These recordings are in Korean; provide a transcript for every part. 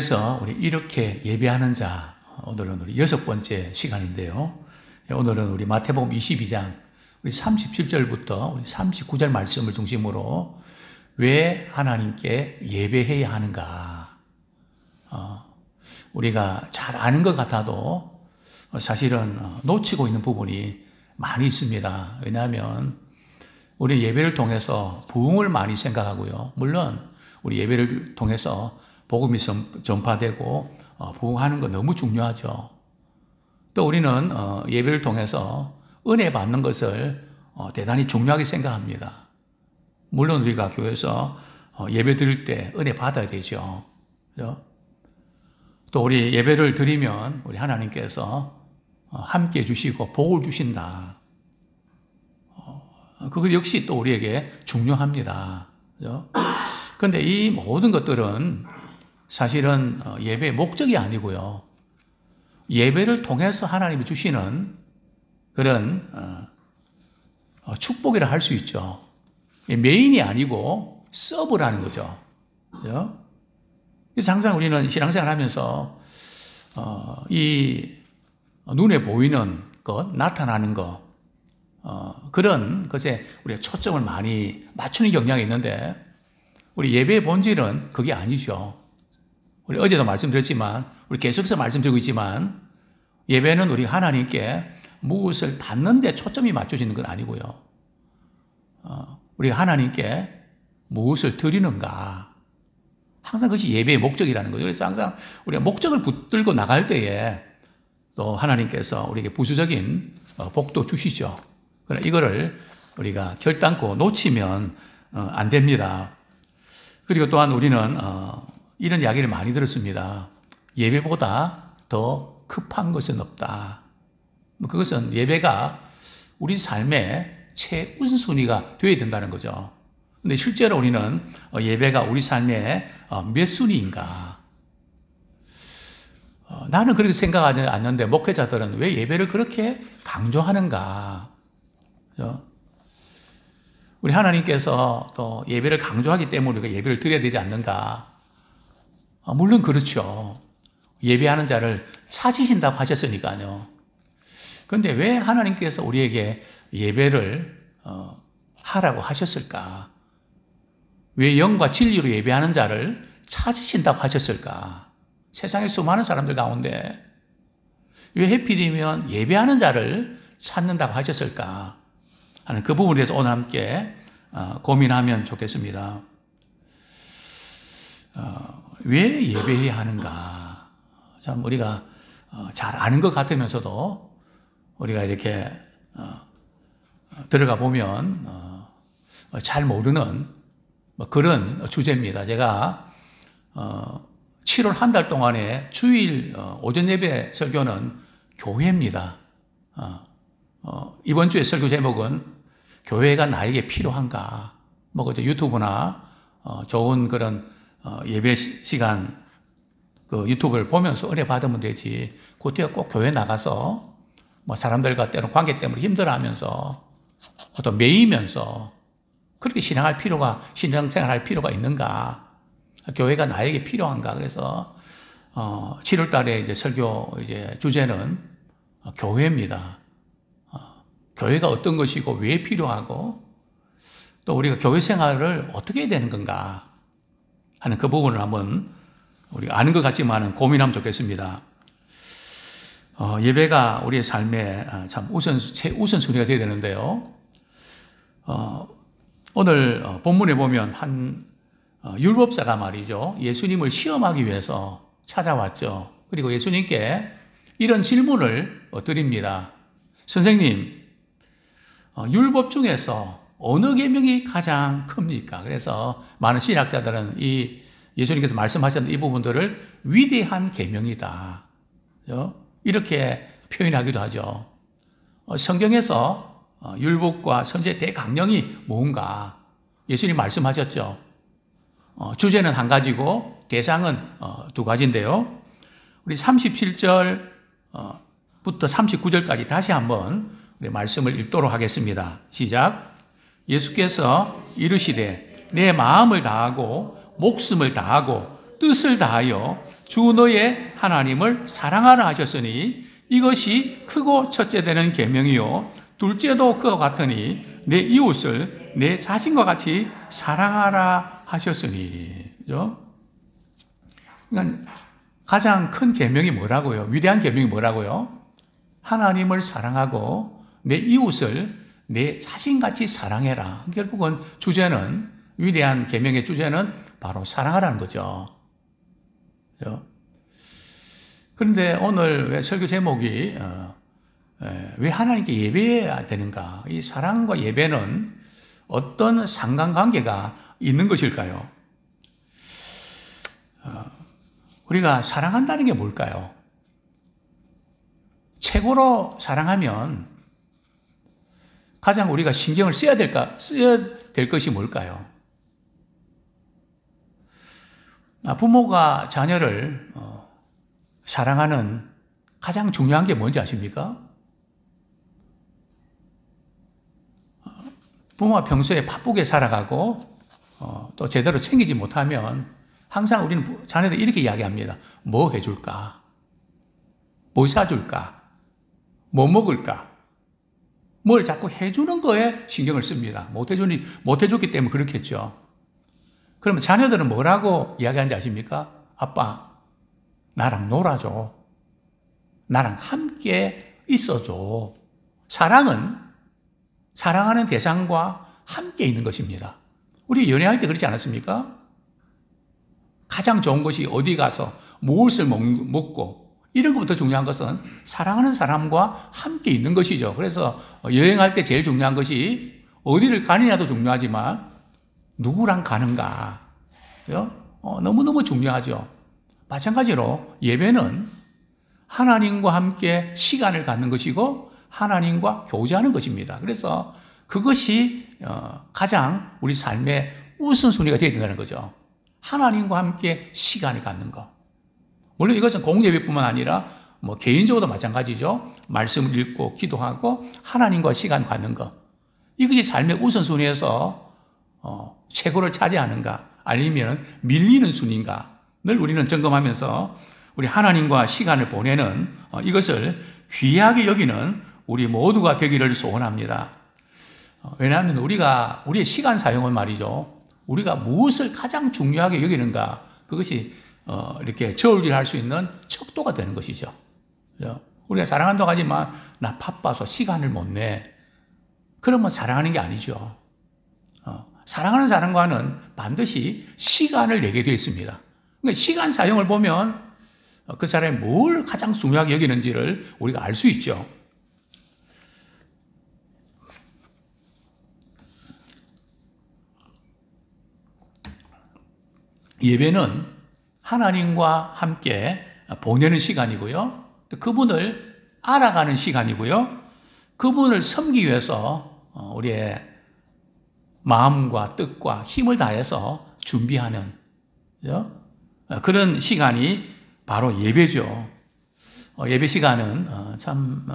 그래서 우리 이렇게 예배하는 자, 오늘은 우리 6번째 시간인데요. 오늘은 우리 마태복음 22장 우리 37절부터 우리 39절 말씀을 중심으로 왜 하나님께 예배해야 하는가. 우리가 잘 아는 것 같아도 사실은 놓치고 있는 부분이 많이 있습니다. 왜냐하면 우리 예배를 통해서 부흥을 많이 생각하고요. 물론 우리 예배를 통해서 복음이 전파되고 부흥하는 거 너무 중요하죠. 또 우리는 예배를 통해서 은혜 받는 것을 대단히 중요하게 생각합니다. 물론 우리가 교회에서 예배 드릴 때 은혜 받아야 되죠. 또 우리 예배를 드리면 우리 하나님께서 함께 해주시고 복을 주신다. 그것 역시 또 우리에게 중요합니다. 그런데 이 모든 것들은 사실은 예배의 목적이 아니고요. 예배를 통해서 하나님이 주시는 그런 축복이라 할 수 있죠. 메인이 아니고 서브라는 거죠. 그래서 항상 우리는 신앙생활 하면서 이 눈에 보이는 것, 나타나는 것, 그런 것에 우리가 초점을 많이 맞추는 경향이 있는데 우리 예배의 본질은 그게 아니죠. 우리 어제도 말씀드렸지만 우리 계속해서 말씀드리고 있지만 예배는 우리 하나님께 무엇을 받는 데 초점이 맞춰지는 건 아니고요. 우리가 하나님께 무엇을 드리는가. 항상 그것이 예배의 목적이라는 거죠. 그래서 항상 우리가 목적을 붙들고 나갈 때에 또 하나님께서 우리에게 부수적인 복도 주시죠. 그러나 이거를 우리가 결단코 놓치면 안 됩니다. 그리고 또한 우리는 이런 이야기를 많이 들었습니다. 예배보다 더 급한 것은 없다. 그것은 예배가 우리 삶의 최우선순위가 되어야 된다는 거죠. 근데 실제로 우리는 예배가 우리 삶의 몇 순위인가? 나는 그렇게 생각하지 않는데 목회자들은 왜 예배를 그렇게 강조하는가? 우리 하나님께서 또 예배를 강조하기 때문에 우리가 예배를 드려야 되지 않는가? 물론 그렇죠. 예배하는 자를 찾으신다고 하셨으니까요. 그런데 왜 하나님께서 우리에게 예배를 하라고 하셨을까? 왜 영과 진리로 예배하는 자를 찾으신다고 하셨을까? 세상에 수많은 사람들 가운데 왜 하필이면 예배하는 자를 찾는다고 하셨을까? 하는 그 부분에 대해서 오늘 함께 고민하면 좋겠습니다. 왜 예배해야 하는가? 참 우리가 잘 아는 것 같으면서도 우리가 이렇게 들어가 보면 잘 모르는 그런 주제입니다. 제가 7월 한 달 동안에 주일 오전 예배 설교는 교회입니다. 이번 주에 설교 제목은 교회가 나에게 필요한가? 그저 유튜브나 좋은 그런 예배 시간 그 유튜브를 보면서 은혜 받으면 되지. 그때 꼭 교회 나가서 사람들과 때로는 관계 때문에 힘들어하면서 또 매이면서 그렇게 신앙생활할 필요가 있는가? 교회가 나에게 필요한가? 그래서 7월 달에 이제 설교 주제는 교회입니다. 교회가 어떤 것이고 왜 필요하고 또 우리가 교회 생활을 어떻게 해야 되는 건가 하는 그 부분을 한번 우리가 아는 것 같지만은 고민하면 좋겠습니다. 예배가 우리의 삶에 참 최우선순위가 되어야 되는데요. 오늘 본문에 보면 한 율법사가 말이죠. 예수님을 시험하기 위해서 찾아왔죠. 그리고 예수님께 이런 질문을 드립니다. 선생님, 율법 중에서 어느 계명이 가장 큽니까? 그래서 많은 신학자들은 이 예수님께서 말씀하셨던 이 부분들을 위대한 계명이다. 이렇게 표현하기도 하죠. 성경에서 율법과 선지의 대강령이 뭔가 예수님 말씀하셨죠. 주제는 한 가지고 대상은 두 가지인데요. 우리 37절부터 39절까지 다시 한번 우리 말씀을 읽도록 하겠습니다. 시작. 예수께서 이르시되 내 마음을 다하고 목숨을 다하고 뜻을 다하여 주 너의 하나님을 사랑하라 하셨으니 이것이 크고 첫째 되는 계명이요 둘째도 그와 같으니 내 이웃을 내 자신과 같이 사랑하라 하셨으니. 그죠? 그러니까 가장 큰 계명이 뭐라고요? 위대한 계명이 뭐라고요? 하나님을 사랑하고 내 이웃을 내 자신같이 사랑해라. 결국은 주제는, 위대한 계명의 주제는 바로 사랑하라는 거죠. 그런데 오늘 왜 설교 제목이 왜 하나님께 예배해야 되는가? 이 사랑과 예배는 어떤 상관관계가 있는 것일까요? 우리가 사랑한다는 게 뭘까요? 최고로 사랑하면 가장 우리가 신경을 써야 될 것이 뭘까요? 부모가 자녀를 사랑하는 가장 중요한 게 뭔지 아십니까? 부모가 평소에 바쁘게 살아가고 또 제대로 챙기지 못하면 항상 우리는 자녀들 이렇게 이야기합니다. 뭐 해줄까? 뭐 사줄까? 뭐 먹을까? 뭘 자꾸 해주는 거에 신경을 씁니다. 못해줬기 때문에 그렇겠죠. 그러면 자녀들은 뭐라고 이야기하는지 아십니까? 아빠, 나랑 놀아줘. 나랑 함께 있어줘. 사랑은 사랑하는 대상과 함께 있는 것입니다. 우리 연애할 때 그렇지 않았습니까? 가장 좋은 것이 어디 가서 무엇을 먹고 이런 것부터 중요한 것은 사랑하는 사람과 함께 있는 것이죠. 그래서 여행할 때 제일 중요한 것이 어디를 가느냐도 중요하지만 누구랑 가는가. 너무너무 중요하죠. 마찬가지로 예배는 하나님과 함께 시간을 갖는 것이고 하나님과 교제하는 것입니다. 그래서 그것이 가장 우리 삶의 우선순위가 되어야 된다는 거죠. 하나님과 함께 시간을 갖는 것. 물론 이것은 공예배뿐만 아니라 개인적으로도 마찬가지죠. 말씀을 읽고 기도하고 하나님과 시간 갖는 것. 이것이 삶의 우선순위에서 최고를 차지하는가 아니면 밀리는 순위인가를 우리는 점검하면서 우리 하나님과 시간을 보내는 이것을 귀하게 여기는 우리 모두가 되기를 소원합니다. 왜냐하면 우리의 시간 사용은 말이죠. 우리가 무엇을 가장 중요하게 여기는가 그것이 이렇게 저울질할 수 있는 척도가 되는 것이죠. 우리가 사랑한다고 하지만 나 바빠서 시간을 못 내. 그러면 사랑하는 게 아니죠. 사랑하는 사람과는 반드시 시간을 내게 되어 있습니다. 그러니까 시간 사용을 보면 그 사람이 뭘 가장 중요하게 여기는지를 우리가 알 수 있죠. 예배는 하나님과 함께 보내는 시간이고요. 그분을 알아가는 시간이고요. 그분을 섬기기 위해서 우리의 마음과 뜻과 힘을 다해서 준비하는 그런 시간이 바로 예배죠. 예배 시간은 참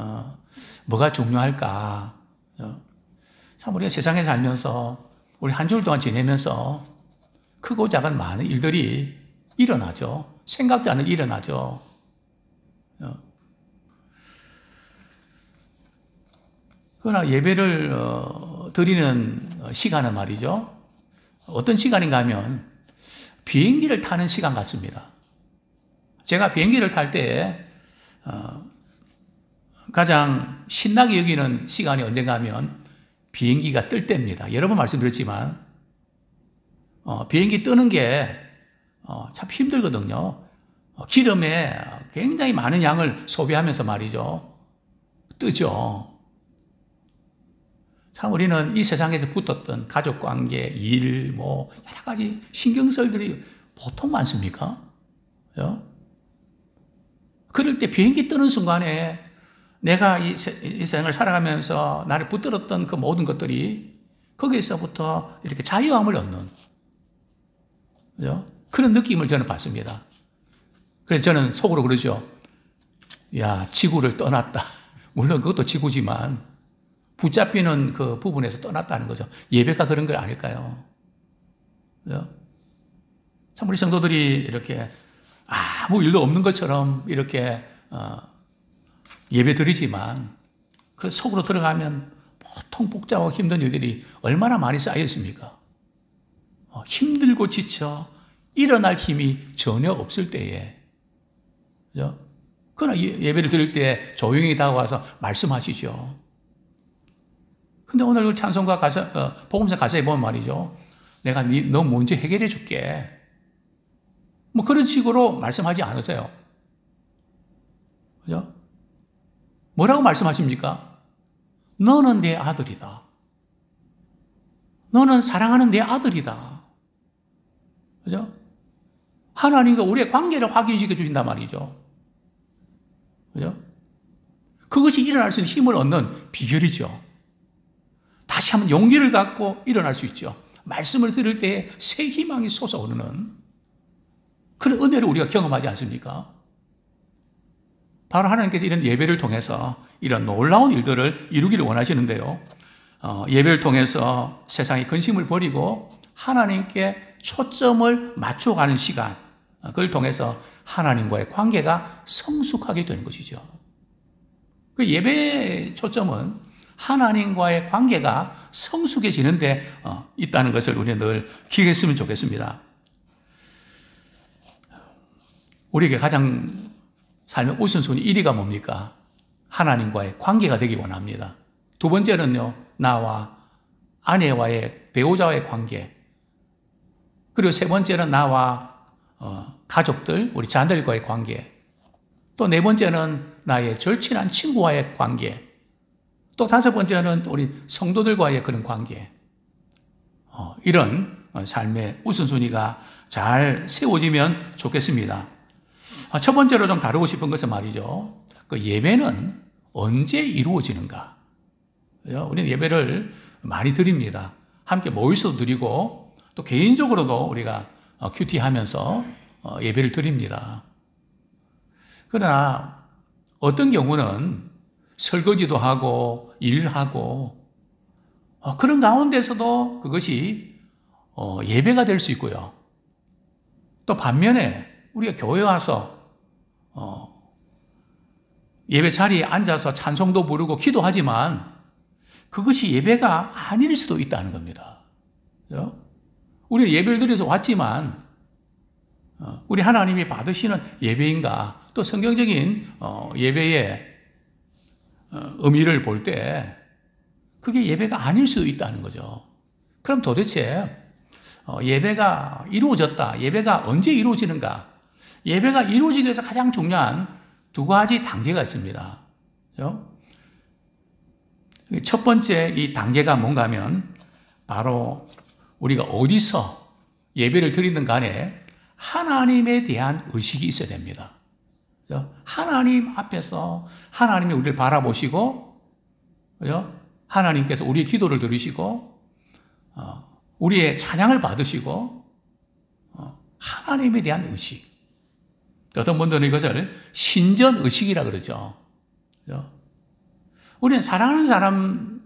뭐가 중요할까? 참 우리가 세상에 살면서 우리 한 주일 동안 지내면서 크고 작은 많은 일들이 일어나죠. 생각지 않을 일어나죠. 그러나 예배를 드리는 시간은 말이죠. 어떤 시간인가 하면 비행기를 타는 시간 같습니다. 제가 비행기를 탈 때 가장 신나게 여기는 시간이 언젠가 하면 비행기가 뜰 때입니다. 여러 번 말씀드렸지만 비행기 뜨는 게 참 힘들거든요. 기름에 굉장히 많은 양을 소비하면서 말이죠. 뜨죠. 참 우리는 이 세상에서 붙었던 가족관계, 일, 여러 가지 신경설들이 보통 많습니까? 그럴 때 비행기 뜨는 순간에 내가 이 세상을 살아가면서 나를 붙들었던 그 모든 것들이 거기에서부터 이렇게 자유함을 얻는 그런 느낌을 저는 받습니다. 그래서 저는 속으로 그러죠. 야, 지구를 떠났다. 물론 그것도 지구지만 붙잡히는 그 부분에서 떠났다는 거죠. 예배가 그런 거 아닐까요? 참 우리 성도들이 이렇게 아무 일도 없는 것처럼 이렇게 예배 드리지만 그 속으로 들어가면 보통 복잡하고 힘든 일들이 얼마나 많이 쌓여 있습니까? 힘들고 지쳐 일어날 힘이 전혀 없을 때에, 그죠? 그러나 예배를 드릴 때 조용히 다가와서 말씀하시죠. 근데 오늘 찬송가 복음서 가사에 보면 말이죠. 내가 너 먼저 해결해 줄게. 뭐 그런 식으로 말씀하지 않으세요. 그죠? 뭐라고 말씀하십니까? 너는 내 아들이다. 너는 사랑하는 내 아들이다. 그죠? 하나님과 우리의 관계를 확인시켜 주신단 말이죠. 그죠? 그것이 일어날 수 있는 힘을 얻는 비결이죠. 다시 한번 용기를 갖고 일어날 수 있죠. 말씀을 들을 때 새 희망이 솟아오르는 그런 은혜를 우리가 경험하지 않습니까? 바로 하나님께서 이런 예배를 통해서 이런 놀라운 일들을 이루기를 원하시는데요. 예배를 통해서 세상의 근심을 버리고 하나님께 초점을 맞춰가는 시간, 그걸 통해서 하나님과의 관계가 성숙하게 되는 것이죠. 그 예배의 초점은 하나님과의 관계가 성숙해지는데 있다는 것을 우리는 늘 기억했으면 좋겠습니다. 우리에게 가장 삶의 우선순위 1위가 뭡니까? 하나님과의 관계가 되기 원합니다. 두 번째는요, 나와 아내와의, 배우자와의 관계. 그리고 세 번째는 나와 가족들, 우리 자녀들과의 관계. 또 네 번째는 나의 절친한 친구와의 관계. 또 다섯 번째는 우리 성도들과의 그런 관계. 이런 삶의 우선순위가 잘 세워지면 좋겠습니다. 첫 번째로 좀 다루고 싶은 것은 말이죠. 그 예배는 언제 이루어지는가? 우리는 예배를 많이 드립니다. 함께 모여서 드리고 또 개인적으로도 우리가 큐티하면서 예배를 드립니다. 그러나 어떤 경우는 설거지도 하고 일하고 그런 가운데서도 그것이 예배가 될 수 있고요. 또 반면에 우리가 교회 와서 예배 자리에 앉아서 찬송도 부르고 기도하지만 그것이 예배가 아닐 수도 있다는 겁니다. 우리는 예배를 드려서 왔지만 우리 하나님이 받으시는 예배인가, 또 성경적인 예배의 의미를 볼 때 그게 예배가 아닐 수도 있다는 거죠. 그럼 도대체 예배가 이루어졌다, 예배가 언제 이루어지는가? 예배가 이루어지기 위해서 가장 중요한 두 가지 단계가 있습니다. 첫 번째 이 단계가 뭔가 하면 바로 우리가 어디서 예배를 드리든 간에 하나님에 대한 의식이 있어야 됩니다. 하나님 앞에서 하나님이 우리를 바라보시고, 하나님께서 우리의 기도를 들으시고, 우리의 찬양을 받으시고, 하나님에 대한 의식. 어떤 분들은 이것을 신전의식이라 그러죠. 우리는 사랑하는 사람을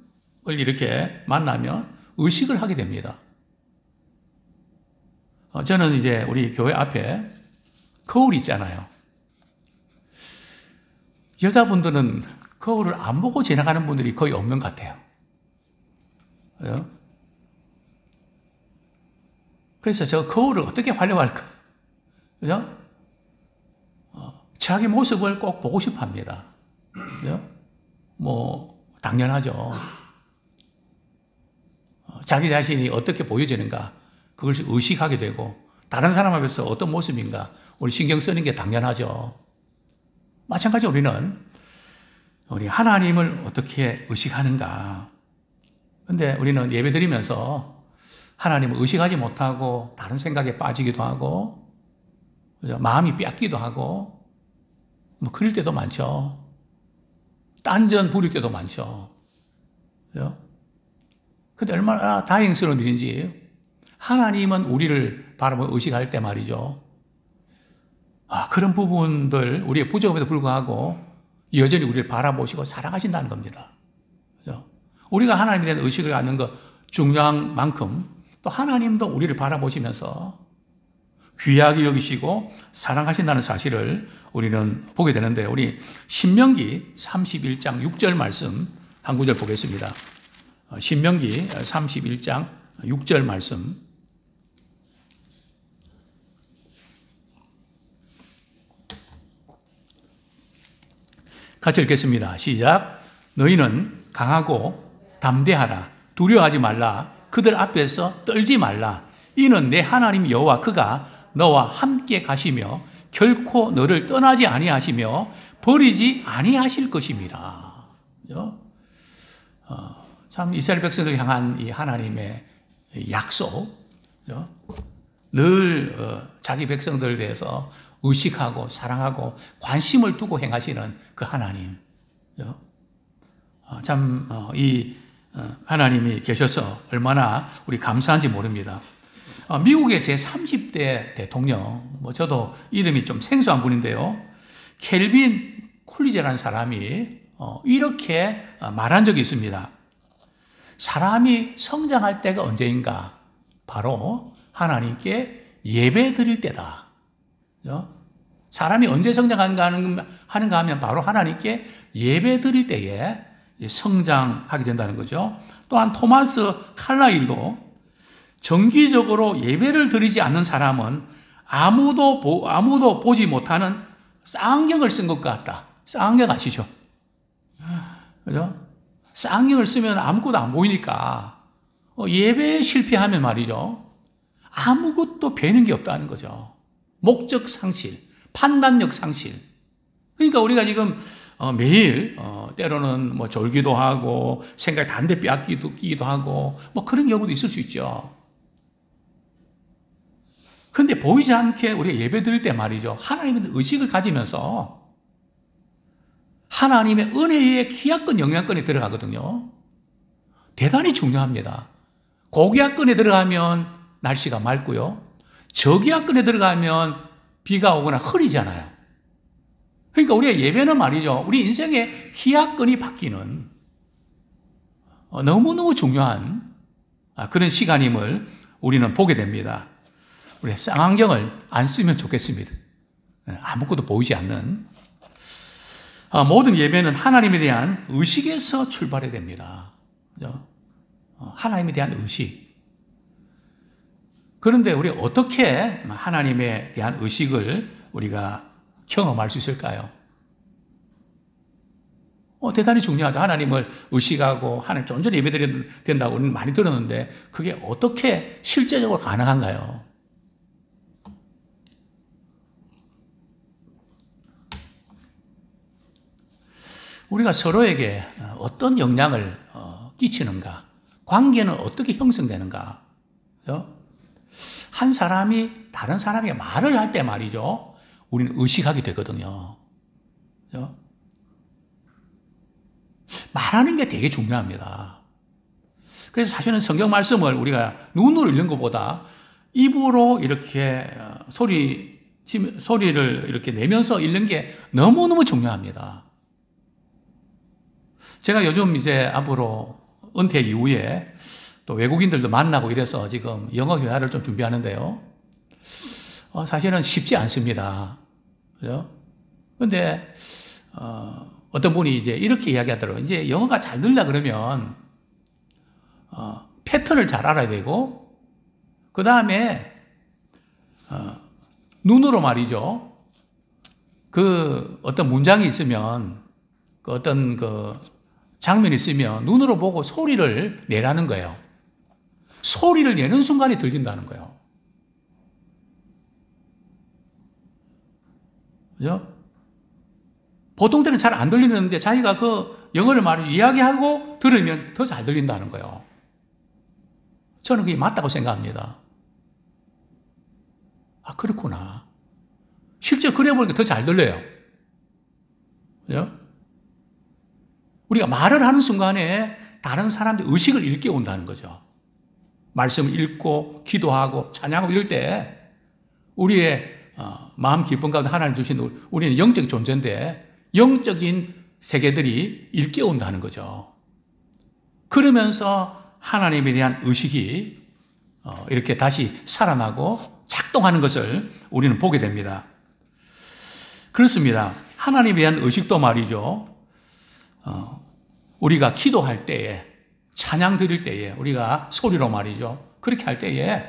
이렇게 만나면 의식을 하게 됩니다. 저는 이제 우리 교회 앞에 거울이 있잖아요. 여자분들은 거울을 안 보고 지나가는 분들이 거의 없는 것 같아요. 그래서 저 거울을 어떻게 활용할까? 그죠? 자기 모습을 꼭 보고 싶어 합니다. 그죠? 당연하죠. 자기 자신이 어떻게 보여지는가, 그걸 의식하게 되고, 다른 사람 앞에서 어떤 모습인가, 우리 신경 쓰는 게 당연하죠. 마찬가지로 우리 하나님을 어떻게 의식하는가. 근데 우리는 예배 드리면서 하나님을 의식하지 못하고 다른 생각에 빠지기도 하고, 그죠? 마음이 뺏기도 하고, 그럴 때도 많죠. 딴전 부릴 때도 많죠. 그죠? 근데 얼마나 다행스러운 일인지, 하나님은 우리를 바라보고 의식할 때 말이죠. 그런 부분들, 우리의 부족함에도 불구하고 여전히 우리를 바라보시고 사랑하신다는 겁니다. 그죠? 우리가 하나님에 대한 의식을 갖는 것 중요한 만큼 또 하나님도 우리를 바라보시면서 귀하게 여기시고 사랑하신다는 사실을 우리는 보게 되는데, 우리 신명기 31장 6절 말씀 한 구절 보겠습니다. 신명기 31장 6절 말씀. 같이 읽겠습니다. 시작. 너희는 강하고 담대하라. 두려워하지 말라. 그들 앞에서 떨지 말라. 이는 내 하나님 여호와 그가 너와 함께 가시며 결코 너를 떠나지 아니하시며 버리지 아니하실 것입니다. 참 이스라엘 백성을 향한 이 하나님의 약속, 늘 자기 백성들에 대해서 의식하고 사랑하고 관심을 두고 행하시는 그 하나님, 참 이 하나님이 계셔서 얼마나 우리 감사한지 모릅니다. 미국의 제30대 대통령, 저도 이름이 좀 생소한 분인데요, 켈빈 콜리제라는 사람이 이렇게 말한 적이 있습니다. 사람이 성장할 때가 언제인가? 바로 하나님께 예배 드릴 때다. 사람이 언제 성장하는가 하면 바로 하나님께 예배 드릴 때에 성장하게 된다는 거죠. 또한 토마스 칼라일도 정기적으로 예배를 드리지 않는 사람은 아무도 보지 못하는 쌍경을 쓴 것 같다. 쌍경 아시죠? 그죠? 쌍경을 쓰면 아무것도 안 보이니까 예배에 실패하면 말이죠, 아무것도 배는 게 없다는 거죠. 목적 상실, 판단력 상실. 그러니까 우리가 지금 매일 때로는 졸기도 하고 생각이 다른 데 빼앗기기도 하고 그런 경우도 있을 수 있죠. 그런데 보이지 않게 우리가 예배 드릴 때 말이죠, 하나님의 의식을 가지면서 하나님의 은혜의 기약권 영향권에 들어가거든요. 대단히 중요합니다. 고기약권에 들어가면 날씨가 맑고요, 저기약권에 들어가면 비가 오거나 흐리잖아요. 그러니까 우리가 예배는 말이죠, 우리 인생의 기약권이 바뀌는 너무너무 중요한 그런 시간임을 우리는 보게 됩니다. 우리 쌍안경을 안 쓰면 좋겠습니다. 아무것도 보이지 않는. 모든 예배는 하나님에 대한 의식에서 출발해야 됩니다. 그죠? 하나님에 대한 의식. 그런데 우리 어떻게 하나님에 대한 의식을 우리가 경험할 수 있을까요? 대단히 중요하죠. 하나님을 의식하고 하나님 온전히 예배드려야 된다고 우리는 많이 들었는데 그게 어떻게 실제적으로 가능한가요? 우리가 서로에게 어떤 영향을 끼치는가? 관계는 어떻게 형성되는가? 그렇죠? 한 사람이 다른 사람에게 말을 할 때 말이죠, 우리는 의식하게 되거든요. 그렇죠? 말하는 게 되게 중요합니다. 그래서 사실은 성경 말씀을 우리가 눈으로 읽는 것보다 입으로 이렇게 소리를 이렇게 내면서 읽는 게 너무너무 중요합니다. 제가 요즘 이제 앞으로 은퇴 이후에 또 외국인들도 만나고 이래서 지금 영어 회화를 좀 준비하는데요. 사실은 쉽지 않습니다. 그죠? 근데, 어떤 분이 이제 이렇게 이야기하더라고요. 이제 영어가 잘 늘려 그러면, 패턴을 잘 알아야 되고, 그 다음에, 눈으로 말이죠. 그 어떤 문장이 있으면, 그 어떤 장면이 있으면 눈으로 보고 소리를 내라는 거예요. 소리를 내는 순간에 들린다는 거예요. 그죠? 보통 때는 잘 안 들리는데 자기가 그 영어를 이야기하고 들으면 더 잘 들린다는 거예요. 저는 그게 맞다고 생각합니다. 그렇구나. 실제 그래 보니까 더 잘 들려요. 그죠? 우리가 말을 하는 순간에 다른 사람들 의식을 일깨운다는 거죠. 말씀을 읽고 기도하고 찬양하고 이럴 때 우리의 마음 깊은 가운데 하나님 주신 우리는 영적 존재인데 영적인 세계들이 일깨운다는 거죠. 그러면서 하나님에 대한 의식이 이렇게 다시 살아나고 작동하는 것을 우리는 보게 됩니다. 그렇습니다. 하나님에 대한 의식도 말이죠. 우리가 기도할 때에, 찬양 드릴 때에, 우리가 소리로 말이죠. 그렇게 할 때에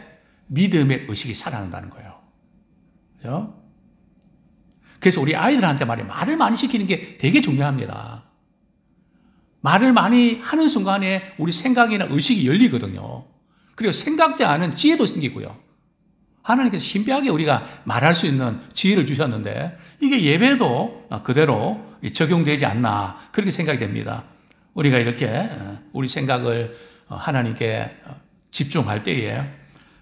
믿음의 의식이 살아난다는 거예요. 그죠? 그래서 우리 아이들한테 말을 많이 시키는 게 되게 중요합니다. 말을 많이 하는 순간에 우리 생각이나 의식이 열리거든요. 그리고 생각지 않은 지혜도 생기고요. 하나님께서 신비하게 우리가 말할 수 있는 지혜를 주셨는데 이게 예배도 그대로 적용되지 않나 그렇게 생각이 됩니다. 우리가 이렇게 우리 생각을 하나님께 집중할 때에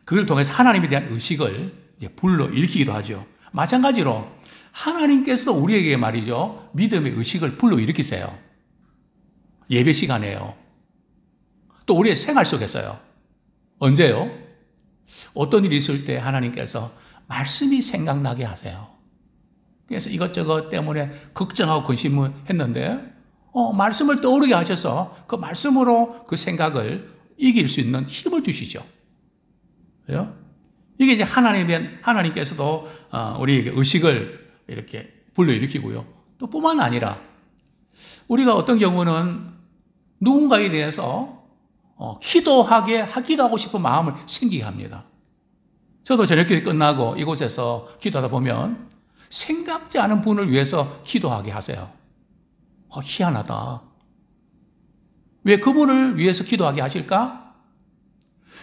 그걸 통해서 하나님에 대한 의식을 이제 불러일으키기도 하죠. 마찬가지로 하나님께서도 우리에게 말이죠. 믿음의 의식을 불러일으키세요. 예배 시간에요. 또 우리의 생활 속에서요. 언제요? 어떤 일이 있을 때 하나님께서 말씀이 생각나게 하세요. 그래서 이것저것 때문에 걱정하고 근심을 했는데 말씀을 떠오르게 하셔서 그 말씀으로 그 생각을 이길 수 있는 힘을 주시죠. 그죠? 이게 이제 하나님께서도 우리에게 의식을 이렇게 불러일으키고요. 또 뿐만 아니라 우리가 어떤 경우는 누군가에 대해서 기도하기도 하고 싶은 마음을 생기게 합니다. 저도 저녁기도 끝나고 이곳에서 기도하다 보면 생각지 않은 분을 위해서 기도하게 하세요. 희한하다. 왜 그분을 위해서 기도하게 하실까?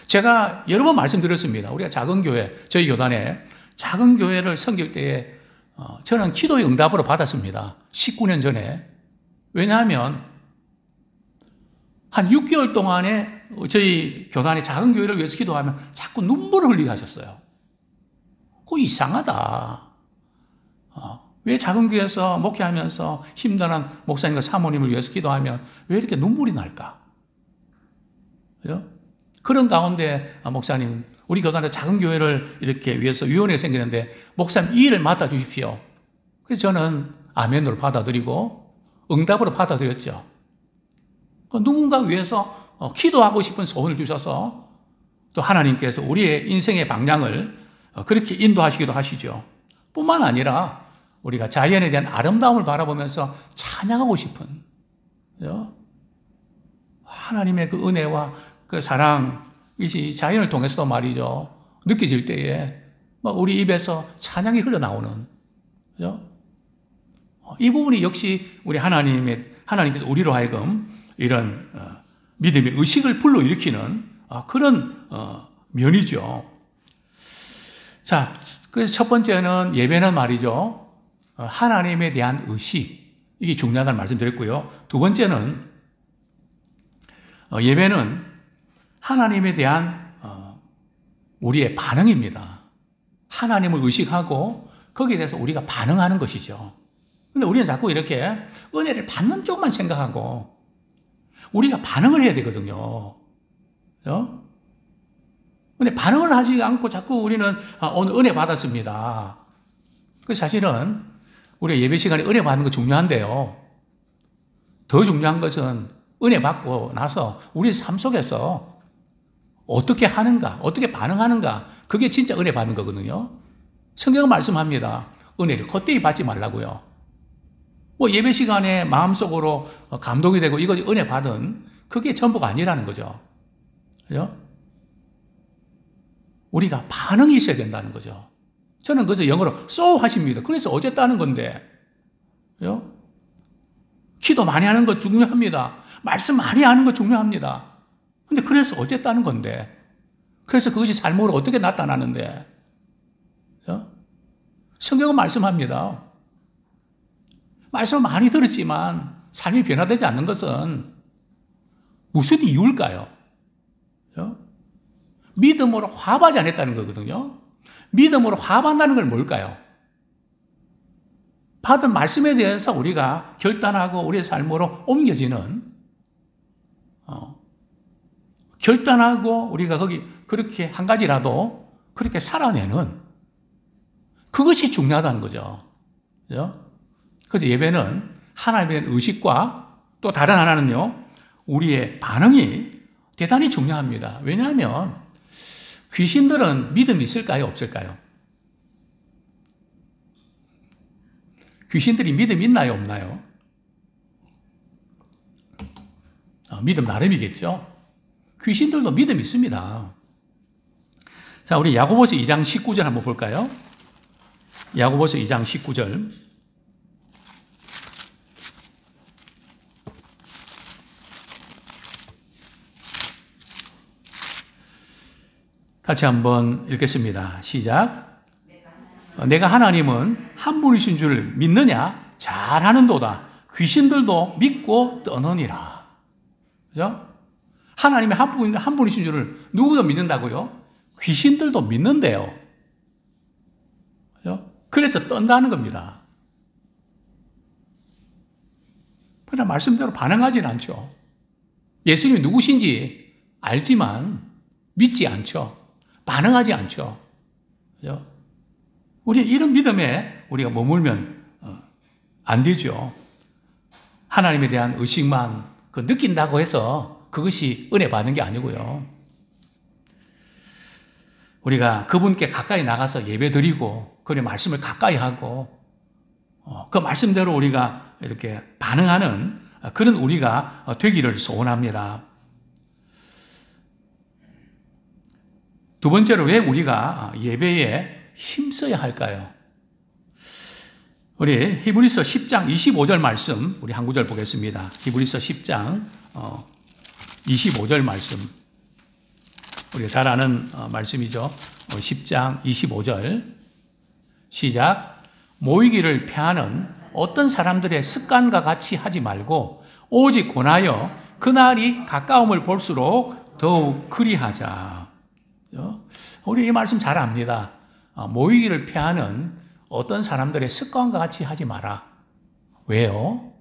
제가 여러 번 말씀드렸습니다. 우리가 작은 교회, 저희 교단에 작은 교회를 섬길 때에 저는 기도의 응답으로 받았습니다. 19년 전에. 왜냐하면 한 6개월 동안에 저희 교단의 작은 교회를 위해서 기도하면 자꾸 눈물을 흘리게 하셨어요. 그거 이상하다. 왜 작은 교회에서 목회하면서 힘든 목사님과 사모님을 위해서 기도하면 왜 이렇게 눈물이 날까? 그죠? 그런 가운데 목사님, 우리 교단에 작은 교회를 이렇게 위해서 위원회가 생기는데 목사님 이 일을 맡아주십시오. 그래서 저는 아멘으로 받아들이고 응답으로 받아들였죠. 누군가 위해서 기도하고 싶은 소원을 주셔서 또 하나님께서 우리의 인생의 방향을 그렇게 인도하시기도 하시죠. 뿐만 아니라 우리가 자연에 대한 아름다움을 바라보면서 찬양하고 싶은 하나님의 그 은혜와 그 사랑, 이 자연을 통해서도 말이죠. 느껴질 때에 우리 입에서 찬양이 흘러나오는 그죠? 이 부분이 역시 우리 하나님께서 우리로 하여금 이런 믿음의 의식을 불러일으키는 그런 면이죠. 자, 그래서 첫 번째는 예배는 말이죠. 하나님에 대한 의식, 이게 중요하다는 말씀드렸고요. 두 번째는 예배는 하나님에 대한 우리의 반응입니다. 하나님을 의식하고 거기에 대해서 우리가 반응하는 것이죠. 근데 우리는 자꾸 이렇게 은혜를 받는 쪽만 생각하고 우리가 반응을 해야 되거든요. 근데 반응을 하지 않고 자꾸 우리는 오늘 은혜 받았습니다. 그 사실은 우리가 예배 시간에 은혜 받는 거 중요한데요. 더 중요한 것은 은혜 받고 나서 우리 삶 속에서 어떻게 하는가, 어떻게 반응하는가, 그게 진짜 은혜 받는 거거든요. 성경은 말씀합니다. 은혜를 헛되이 받지 말라고요. 예배 시간에 마음속으로 감동이 되고 이거 은혜 받은 그게 전부가 아니라는 거죠. 그죠? 우리가 반응이 있어야 된다는 거죠. 저는 그래서 영어로 so 하십니다. 그래서 어쨌다는 건데. 그죠? 기도 많이 하는 거 중요합니다. 말씀 많이 하는 거 중요합니다. 근데 그래서 어쨌다는 건데. 그래서 그것이 삶으로 어떻게 나타나는데. 그죠? 성경은 말씀합니다. 말씀을 많이 들었지만 삶이 변화되지 않는 것은 무슨 이유일까요? 그죠? 믿음으로 화합하지 않았다는 거거든요. 믿음으로 화합한다는 건 뭘까요? 받은 말씀에 대해서 우리가 결단하고 우리의 삶으로 옮겨지는 결단하고 우리가 거기 그렇게 한 가지라도 그렇게 살아내는 그것이 중요하다는 거죠. 그죠? 그래서 예배는 하나님에 대한 의식과 또 다른 하나는요, 우리의 반응이 대단히 중요합니다. 왜냐하면 귀신들은 믿음이 있을까요? 없을까요? 귀신들이 믿음 있나요? 없나요? 믿음 나름이겠죠? 귀신들도 믿음 있습니다. 자, 우리 야고보서 2장 19절 한번 볼까요? 야고보서 2장 19절. 같이 한번 읽겠습니다. 시작. 내가 하나님은 한 분이신 줄 믿느냐? 잘하는도다. 귀신들도 믿고 떠느니라. 그죠? 하나님이 한 분이신 줄을 누구도 믿는다고요? 귀신들도 믿는데요. 그죠? 그래서 떤다는 겁니다. 그러나 말씀대로 반응하지는 않죠. 예수님이 누구신지 알지만 믿지 않죠. 반응하지 않죠. 그죠? 우리 이런 믿음에 우리가 머물면 안 되죠. 하나님에 대한 의식만 느낀다고 해서 그것이 은혜 받는 게 아니고요. 우리가 그분께 가까이 나가서 예배 드리고 그의 말씀을 가까이 하고 그 말씀대로 우리가 이렇게 반응하는 그런 우리가 되기를 소원합니다. 두 번째로 왜 우리가 예배에 힘써야 할까요? 우리 히브리서 10장 25절 말씀 우리 한 구절 보겠습니다. 히브리서 10장 25절 말씀 우리가 잘 아는 말씀이죠. 10장 25절 시작. 모이기를 피하는 어떤 사람들의 습관과 같이 하지 말고 오직 권하여 그날이 가까움을 볼수록 더욱 그리하자. 우리 이 말씀 잘 압니다. 모이기를 피하는 어떤 사람들의 습관과 같이 하지 마라. 왜요?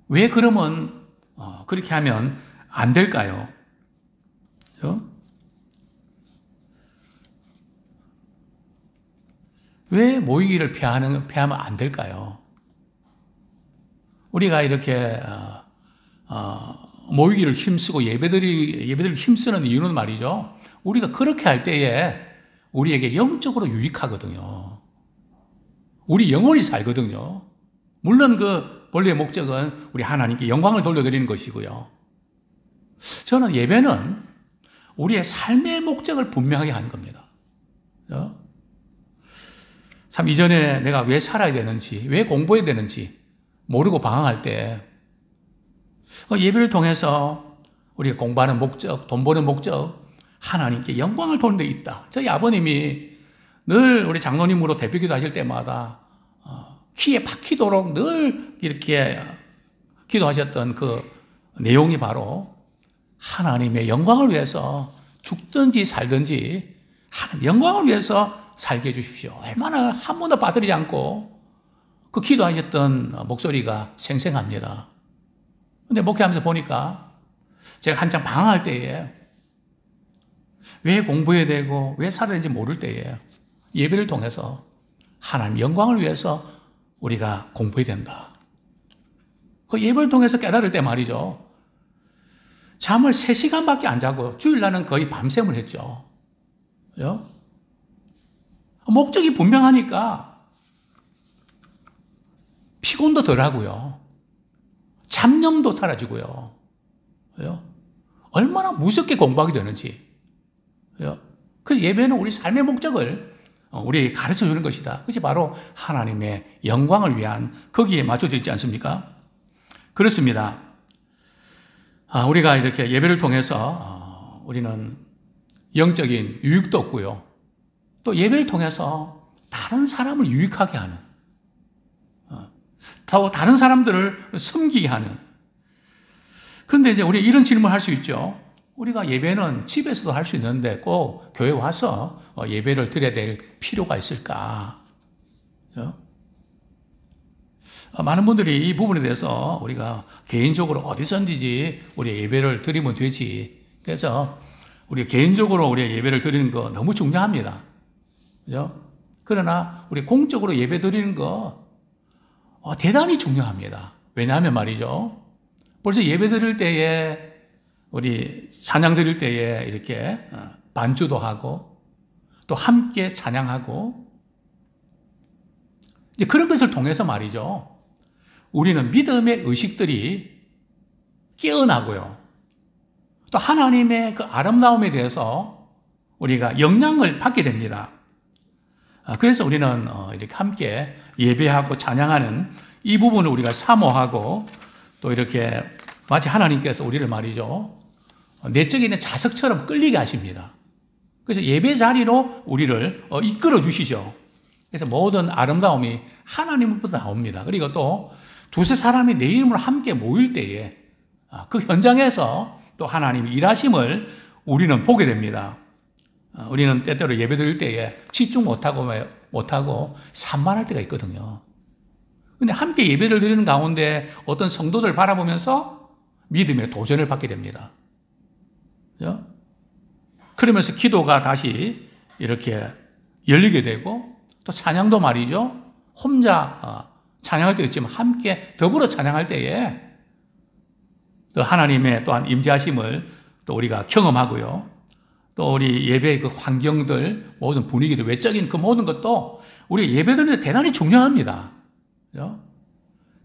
왜 그러면 그렇게 하면 안 될까요? 그렇죠? 왜 모이기를 피하면 안 될까요? 우리가 이렇게 모이기를 힘쓰고 예배드리기 힘쓰는 이유는 말이죠. 우리가 그렇게 할 때에 우리에게 영적으로 유익하거든요. 우리 영혼이 살거든요. 물론 그 본래의 목적은 우리 하나님께 영광을 돌려드리는 것이고요. 저는 예배는 우리의 삶의 목적을 분명하게 하는 겁니다. 참 이전에 내가 왜 살아야 되는지, 왜 공부해야 되는지 모르고 방황할 때 예배를 통해서 우리가 공부하는 목적, 돈 버는 목적, 하나님께 영광을 돌리는 데 있다. 저희 아버님이 늘 우리 장로님으로 대표기도 하실 때마다 귀에 박히도록 늘 이렇게 기도하셨던 그 내용이 바로 하나님의 영광을 위해서 죽든지 살든지 하나님 영광을 위해서 살게 해주십시오. 얼마나 한 번도 빠뜨리지 않고 그 기도하셨던 목소리가 생생합니다. 근데 목회하면서 보니까 제가 한참 방황할 때에 왜 공부해야 되고 왜 살아야 되는지 모를 때에 예배를 통해서 하나님 영광을 위해서 우리가 공부해야 된다. 그 예배를 통해서 깨달을 때 말이죠. 잠을 3시간밖에 안 자고 주일날은 거의 밤샘을 했죠. 그죠? 목적이 분명하니까 피곤도 덜하고요. 잡념도 사라지고요. 그죠? 얼마나 무섭게 공부하게 되는지. 그죠? 그 예배는 우리 삶의 목적을 우리에게 가르쳐 주는 것이다. 그것이 바로 하나님의 영광을 위한 거기에 맞춰져 있지 않습니까? 그렇습니다. 우리가 이렇게 예배를 통해서 우리는 영적인 유익도 얻고요. 또 예배를 통해서 다른 사람을 유익하게 하는, 더 다른 사람들을 섬기게 하는. 그런데 이제 우리 이런 질문을 할 수 있죠. 우리가 예배는 집에서도 할 수 있는데 꼭 교회 와서 예배를 드려야 될 필요가 있을까? 많은 분들이 이 부분에 대해서 우리가 개인적으로 어디서든지 우리 예배를 드리면 되지. 그래서 우리 개인적으로 우리 예배를 드리는 거 너무 중요합니다. 그죠? 그러나 우리 공적으로 예배 드리는 거 대단히 중요합니다. 왜냐하면 말이죠. 벌써 예배 드릴 때에 우리 찬양 드릴 때에 이렇게 반주도 하고 또 함께 찬양하고 이제 그런 것을 통해서 말이죠. 우리는 믿음의 의식들이 깨어나고요. 또 하나님의 그 아름다움에 대해서 우리가 영향을 받게 됩니다. 그래서 우리는 이렇게 함께 예배하고 찬양하는 이 부분을 우리가 사모하고 또 이렇게 마치 하나님께서 우리를 말이죠. 내적인 자석처럼 끌리게 하십니다. 그래서 예배 자리로 우리를 이끌어 주시죠. 그래서 모든 아름다움이 하나님으로부터 나옵니다. 그리고 또 두세 사람이 내 이름으로 함께 모일 때에 그 현장에서 또 하나님이 일하심을 우리는 보게 됩니다. 우리는 때때로 예배 드릴 때에 집중 못하고 산만할 때가 있거든요. 근데 함께 예배를 드리는 가운데 어떤 성도들 바라보면서 믿음의 도전을 받게 됩니다. 그죠? 그러면서 기도가 다시 이렇게 열리게 되고 또 찬양도 말이죠. 혼자 찬양할 때 있지만 함께 더불어 찬양할 때에 또 하나님의 또한 임재하심을 또 우리가 경험하고요. 또 우리 예배의 그 환경들, 모든 분위기들, 외적인 그 모든 것도 우리 예배 드리는 데 대단히 중요합니다. 그죠?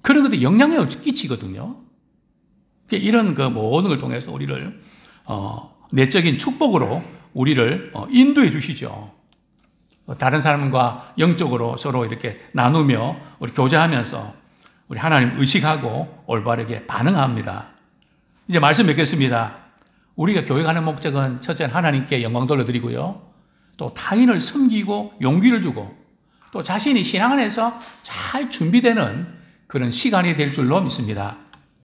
그런 것도 영향력을 끼치거든요. 이런 그 모든 걸 통해서 우리를 내적인 축복으로 우리를 인도해 주시죠. 다른 사람과 영적으로 서로 이렇게 나누며 우리 교제하면서 우리 하나님 의식하고 올바르게 반응합니다. 이제 말씀 맺겠습니다. 우리가 교회 가는 목적은 첫째는 하나님께 영광 돌려드리고요. 또 타인을 섬기고 용기를 주고 또 자신이 신앙 안에서 잘 준비되는 그런 시간이 될 줄로 믿습니다.